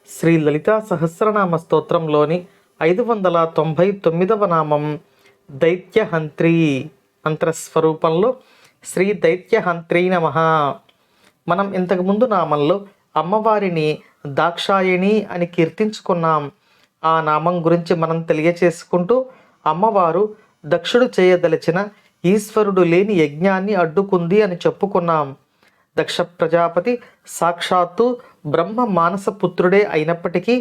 శ్రీ లలితా సహస్రనామ స్తోత్రంలోని 599వ నామం దైత్యహంత్రి. మంత్రస్వరూపంలో శ్రీ దైత్యహంత్రీ నమః. మనం ఇంతకుముందు నామంలో అమ్మవారిని దాక్షాయణి అని కీర్తించుకున్నాం. ఆ నామం గురించి మనం తెలియచేసుకుంటూ అమ్మవారు దక్షుడు చేయదలిచిన ఈశ్వరుడు లేని యజ్ఞాన్ని అడ్డుకుంది అని చెప్పుకున్నాం. దక్ష ప్రజాపతి సాక్షాత్తు బ్రహ్మ మానసపుత్రుడే అయినప్పటికీ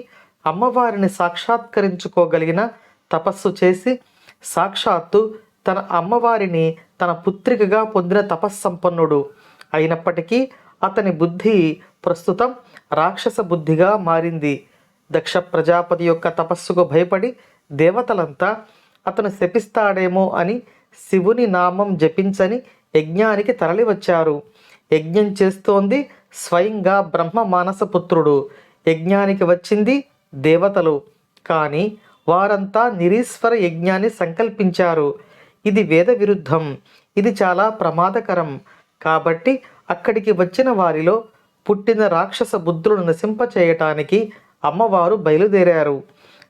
అమ్మవారిని సాక్షాత్కరించుకోగలిగిన తపస్సు చేసి సాక్షాత్తు తన అమ్మవారిని తన పుత్రికగా పొందిన తపస్సంపన్నుడు అయినప్పటికీ అతని బుద్ధి ప్రస్తుతం రాక్షస బుద్ధిగా మారింది. దక్ష ప్రజాపతి యొక్క తపస్సుకు భయపడి దేవతలంతా అతను శపిస్తాడేమో అని శివుని నామం జపించని యజ్ఞానికి తరలివచ్చారు. యజ్ఞం చేస్తోంది స్వయంగా బ్రహ్మ మానసపుత్రుడు. యజ్ఞానికి వచ్చింది దేవతలు. కానీ వారంతా నిరీశ్వర యజ్ఞాన్ని సంకల్పించారు. ఇది వేద విరుద్ధం, ఇది చాలా ప్రమాదకరం. కాబట్టి అక్కడికి వచ్చిన వారిలో పుట్టిన రాక్షస బుద్ధులను నశింపచేయటానికి అమ్మవారు బయలుదేరారు.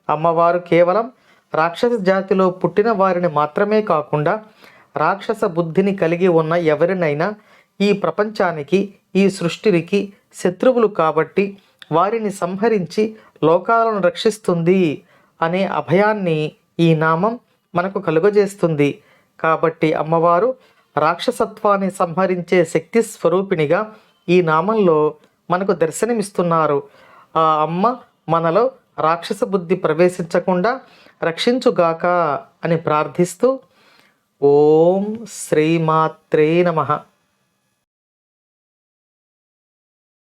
అమ్మవారు కేవలం రాక్షస జాతిలో పుట్టిన వారిని మాత్రమే కాకుండా రాక్షస బుద్ధిని కలిగి ఉన్న ఎవరినైనా ఈ ప్రపంచానికి, ఈ సృష్టికి శత్రువులు కాబట్టి వారిని సంహరించి లోకాలను రక్షిస్తుంది అనే అభయాన్ని ఈ నామం మనకు కలుగజేస్తుంది. కాబట్టి అమ్మవారు రాక్షసత్వాన్ని సంహరించే శక్తి స్వరూపిణిగా ఈ నామంలో మనకు దర్శనమిస్తున్నారు. ఆ అమ్మ మనలో రాక్షస బుద్ధి ప్రవేశించకుండా రక్షించుగాక అని ప్రార్థిస్తూ ఓం శ్రీమాత్రే నమః.